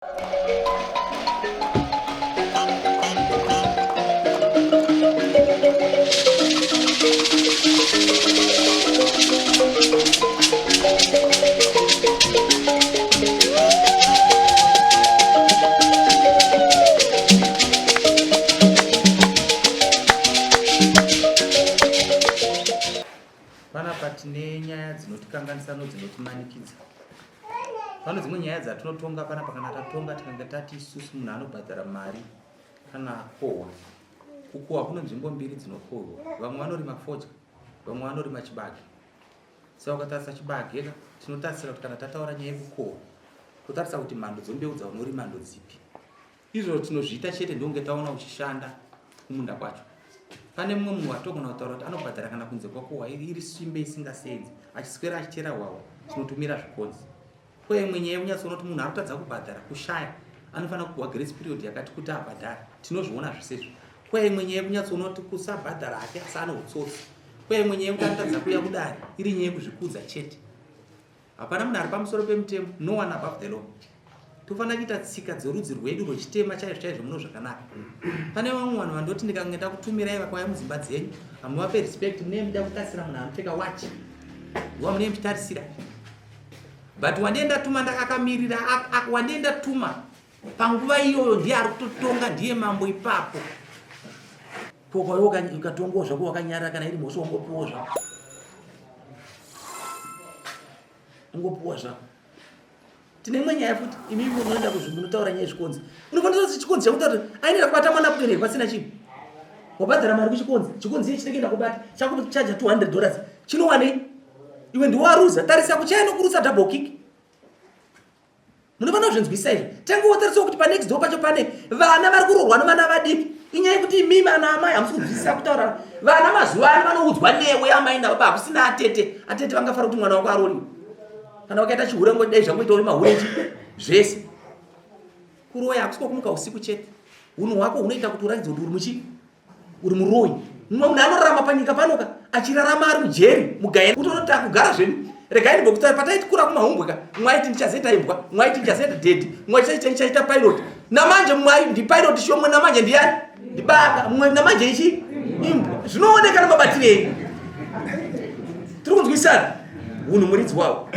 Panapa tine nyaya dzinotikanganisa dzinotimanikidza. Pane dzimwe nyaya dzatinotonga panapa, kana tatonga tikanga tati isusu munhu anobhadhara mari kana kohwa. Kukohwa kune nzvimbo mbiri dzinokohwa. Vamwe vanorima fodya, vamwe vanorima chibage. Saka ukatarisa chibage tinotarisira kuti kana tataura nyaya yekukohwa, totarisa kuti mhando dzembeu dzaunori mhando dzipi. Izvo tinozviita chete ndonge taona uchishanda kumunda kwacho. Pane mumwe munhu watogona kutaura kuti anobhadhara kana kunze kwakohwa iri simbe isingasenzi, achiswera achichera hwahwa, chinotumira zvikonzi. Uye imwe nyaya unyatsoona kuti munhu arikutadza kubhadhara, kushaya, anofanira kupuwa grace period yakati kuti abhadhare. Tinozviona zvisezvo. Uye imwe nyaya unyatsoona kuti kusabhadhara hake asi ane hutsotsi. Uye imwe nyaya anotadza kuuya kudare, iri nyaya yekuzvikudza chete. Hapana munhu ari pamusoro pemutemo, no one above the law. Tofanira kuita tsika dzorudzi rwedu rwechitema chaizvo chaizvo muno zvakanaka. Pane vamwe vanhu vandoti ndikangenda kutumirai vakwaya mudzimba dzenyu, hamuvape respect, munee muda kutasira munhu anopfeka wachi. Munee muchitarisira. But wandenda tuma ndakakamirira, wandenda tuma panguva iyoyo ndiye ari kutotonga, ndiye mambo ipapo. Pokwa ukatongowa zvako wakanyarara, kana iri mhosva ungopuwa zvako. Ungopuwa zvako. Tine imwe nyaya futi, imi munoenda munotaura nyaya yezvikonzi. Unofanira kuti chikonzi chakuti ainoda kubata mwana kudeni pasina chinhu. Wabhadhara mari kuchikonzi, chikonzi ichi chinenge kumbati chakuchaja $200. Chinowanei? Iwe ndiwe waruza, tarisa kuchaino kurusa double kick. Munofanira kuzvinzwisa izvi. Tangu wotarisa kuti pa next door pacho pane vana vari kurohwa nevana vadiki. Inyaya yekuti imi vana amai hamusi kunzwisisa kutaura. Vana mazuva ano vanoudzwa newe amai nababa kusina atete. Atete vangafara kuti mwana wako aroliwe. Kana wakaita chihurengo dai zvakuita uri mahurenji zvese. Kuroya hakusiko kumuka usiku chete. Unhu hwako hunoita kuti uratidze kuti uri muchi, uri muroyi. Mumwe munhu anorarama panyika panoka achirarama ari mujeri mugaeni kuti unoti akugara zvenyu. Regai ndikutaura pataikura kumahumbwe mwaiti ndichazoita imbwa, mwaiti ndichazoita dedi, mwaiti ndichaita pilot. Namanje mwai ndi pilot shomwe, namanje ndiyani? Ndibaba, mwe namanje ichi imbwa. Zvinooneka namabatire enyu. Tiri kunzwisana? Unhu muridzi wawo.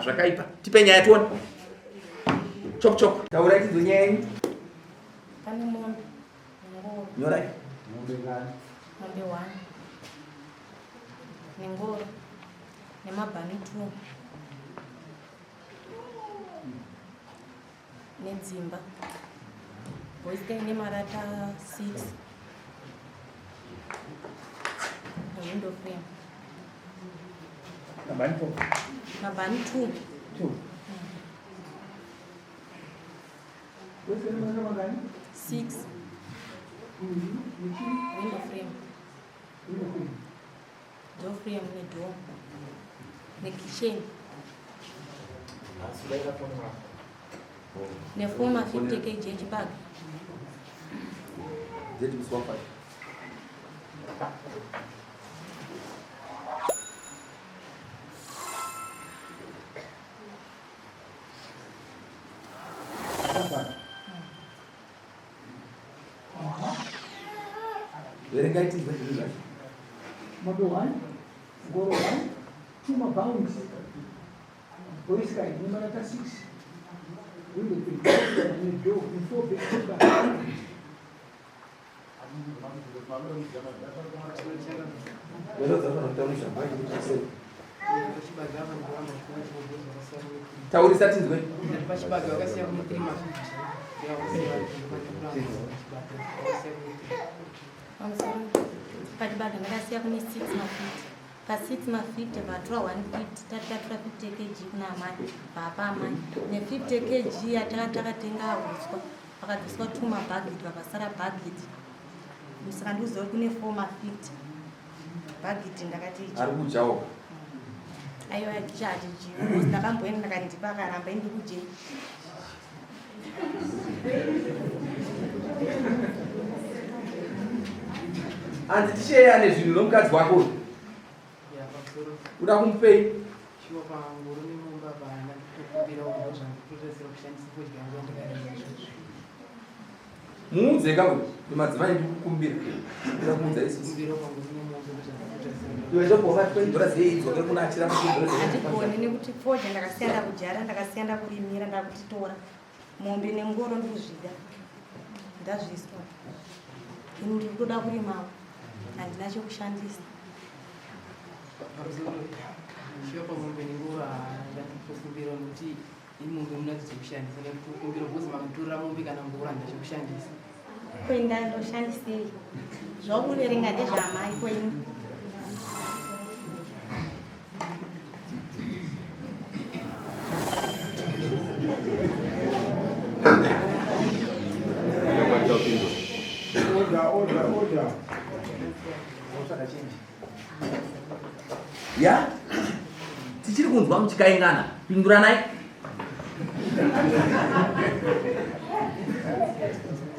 Zvakaipa. Tipe nyaya tuone. Chop chop. Taurai tidzo nyaya yenyu. Pane mombe. Nyorai. Mombe 1. Nengoro. Nemabhani 2. Nedzimba. Boisika ine marata 6. Window frame. Mabhani 2. 2. 6. Window frame. Door frame door. The kitchen. The former 50 kg bag. Where guy is the Model 1, Goro 1, Tuma Bounds, Police Guy, number 6, Window 3, and Joe, and 4 big back. Tauri satin gue. Pachibage ndakasiya kune 6 mafiti. Pa6 mafiti vatora 150, tatikatora 50 kg kuna amai, baba amai. Ne50 kg yatakatenga huswa, vakaduswa 2 mabhageti, vakasara bhageti. Saka ndikuziva kune 4 mafiti. Bhageti ndakati ichi. Ari kujawo. Aiwa chati chi. Ndakamboenda ndakandipa akaramba indi kuje. Anzi tisheya nezvinhu nomukadzi wako. Uda kumupei? Chiwa pangoro nemumba bana kumbira umbo zvangu muunze kawe madzimai ndikukumbira kumbira isusu iwe ndopoma kwendora zeidzokera kuna achira handikoni nekuti foja ndakasiyanda kujara ndakasiyanda kurimira ndakutitora mombe nemungoro ndikuzvida ndazviswa ini ndiri kutoda kurimawo handina chokushandisa Shop mombe ningura ndakukumbira kuti imombe munadzikushandisa nekukumbira kuzi makutura mombe kana ngura ndachokushandisa kwenda ndoshandisei zvakuverenga ndezvamai kwenyu Order. ya tichiri kunzwa muchikaingana pinduranai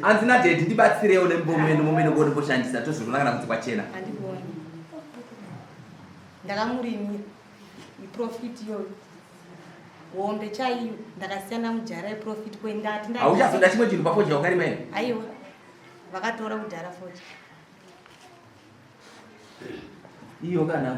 anzina dedi ndibatsirewo nemomene ngoni kushandisa tozviona kana kuti kwachena handiboni ndakamurimira iprofiti iyoyo hombe chaiyo ndakasiyana mujara yeprofiti kwendati hauchazoda chimwe chinhu pafoja wakarima ine aiwa vakatora kudhara foja iyo kana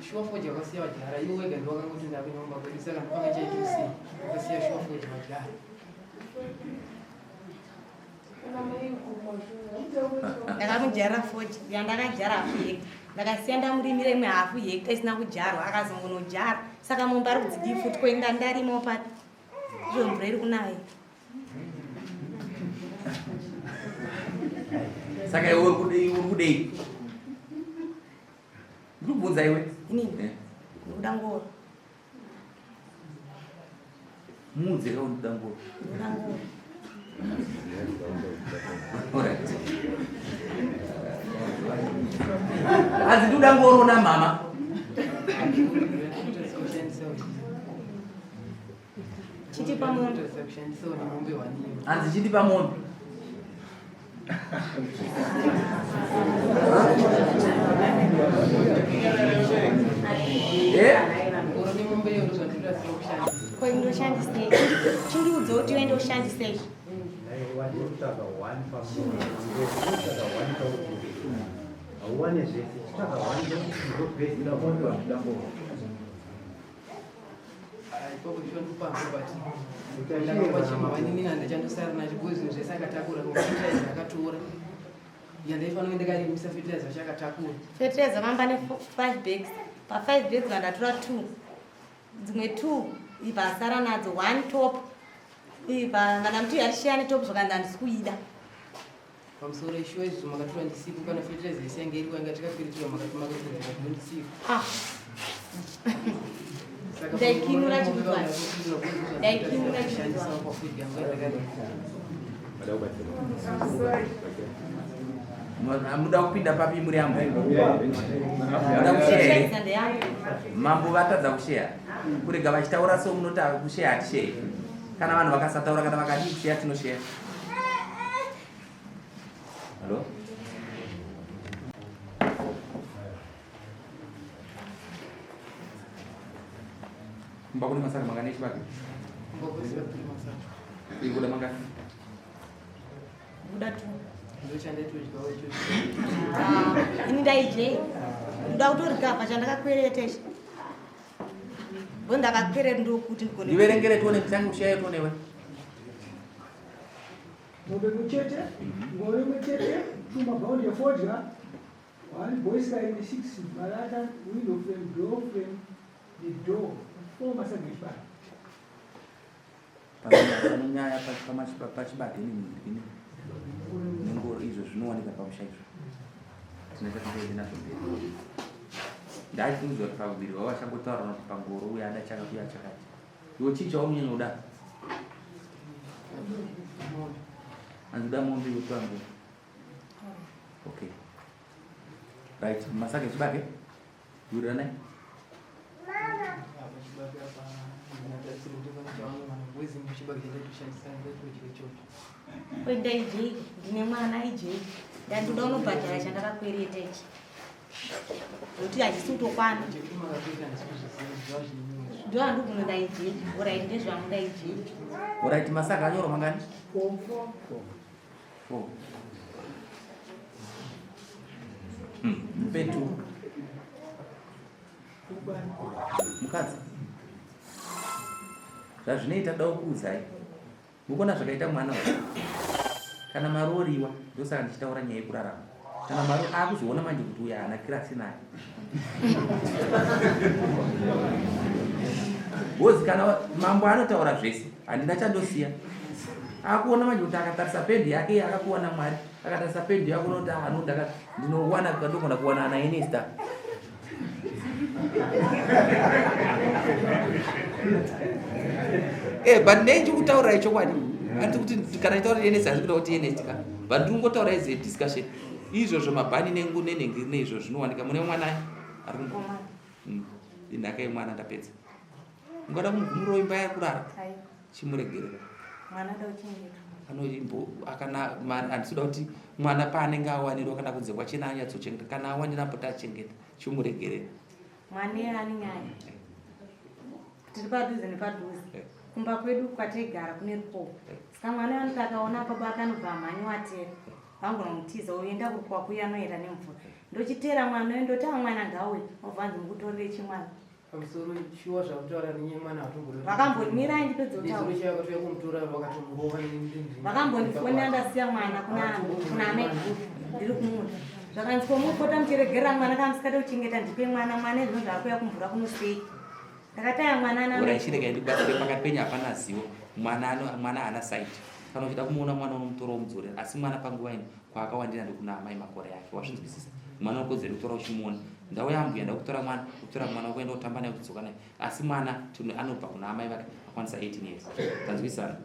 shuwafoja wakasiya wajara iwo wega ndiwakangoti ndakunyumba kwedu saka ndipanga chaitusi wakasiya shuwafoja wajara ndakamujara foja yandakajara hafu hekta ndakasiya ndamurimira imwe hafu hekta isina kujarwa akazongonojara saka mombe ari kudzidii futi kwenda ndarimo pati izvo mvura iri kunayo saka iwe uri kudei ndikubvunza iwe inini ndokuda ngoro muunze kawo ndokuda ngoro ndokuda ngoro hanzi ndokuda ngoro na mama chiti pamondo hanzi chiti pamondo ndoshandisei chindiudza kuti uende ushandisei ndachandosara nachibozino zvesakatakura akatora yandaifana ndakarimisa fertilizer chakatakura fertilizer vamba ne 5 bags pa 5 bags vandatora 2 dzimwe 2 ibva asara nadzo 1 top ibva kana muti yarishiya netop zvakanzi handisi kuida pamusoro ishuwa izvo makatora ndisiku kana fertilizer isenge iriwa inga tikakwiritirwa makatorera ndisiku ndaikinura chikutwani ndaikinura chikutwani muda kupinda papi muri yambo muda kusheya mambo vatadza kusheya kurega vachitaura so munota kusheya hatisheyi kana vanhu vakasataura kana vakadii kusheya tinosheya halo kumba kune masaka mangani echivake ikuda mangani buda 2 ini ndaijei ndoda kutorigabha chandakakweretesha bo ndakakwerera ndokuti ndiverengere tione titange kusheya tionewe mombe muchete ngoro imwe chete chuma baundi yefodya one boyska ine 6 malata window frame door frame the door 4 masaga echibati panonyaya pachibati ini nengoro izvo zvinowanika pamusha izvo tinatatiende nazvo mberi ndaifunzwa kuti paviri wava changotaura kuti pangoro uye ada chakakuya chakati iwo chii chaunyanya kuda andida mombe yotango okay right masake chibake yurira nai bwezi muchibage kushandisa ndekuchiro chocho. Kwenda ijeki ndine mwana ijeki ndandoda unobhadhara chandakakwereta ichi nokuti hachisi kutokwana Chekuma kapita ndisizviziva zvinonyanya. ndo handikunoda ijeki urai ndezvamuda ijeki Alright, masaka anyoro mangani? 4. Mpetu. Mukadzi. Zvazvinoita dawo kuuzai. Mukona zvakaita mwana wacho. Kana maroriwa, ndosaka ndichitaura nyaya yekurarama. Kana mari akuzoona manje kuti uya ana kirasi naye. Bozi kana mambo anotaura zvese, handina chandosiya. Akuona manje kuti akatarisa pendi yake akakuwana Mwari, akatarisa pendi yako unoti ndinowana ndokona kuwana ana Enesta. But nenje kutaura chokwadi. Ati kuti kana itaura Enesta azikuta kuti Enesta ka. But ndingotaura ize discussion. Izvozvo mabhani nenengi neizvo zvinowanika mune mwana ari komana inhaka yemwana ndapedza. Ungada kumugumura imba yakurara aiwa chimuregerera. mwana da uchengetwa Anoimbo akana andisuda kuti mwana paanenge awanirwa kana kunze kwachena anyatsochengeta kana awanira pota achengeta chimuregerera. mwana anenge aya tiri padhuze nepadhuze kumba kwedu kwategara kune rupovo saka mwana anoti akaona baba akanobva amhanyi watera vangonomutiza uenda kurukwa kuya anoenda nemvura ndochitera mwana ndoti mwana ngauye obvanzi mukutorere chimwana Pamusoro shuwa zvakutaura nenye mwana atongorera. vakambonimirai ndipedza Ndizvo kutaura chakatouya kumutora vakatomurova nendindi. vakambondifonera ndasiya mwana kuna amai ndiri kumuda zvakanzwomupota muchiregerera mwana kamusikada kuchengeta ndipe mwana mwana izvino zvaakuya kumvura kunosei ndakataya mwana Uraichirega ndikubatsire pakati penyu hapana zivo. Mwana haana saiti. Kana uchida kumuona mwana unomutora umudzorera asi mwana panguva ino kwaakawandira ndikuna amai makore yake. Wazvinzwisisa? Mwana unokodzera kutora uchimuona. Ndau yambuya ndakutora mwana ukuenda kutamba naye kudzoka naye. Asi mwana anobva kuna amai vake akwanisa 18 years. Tanzwisana?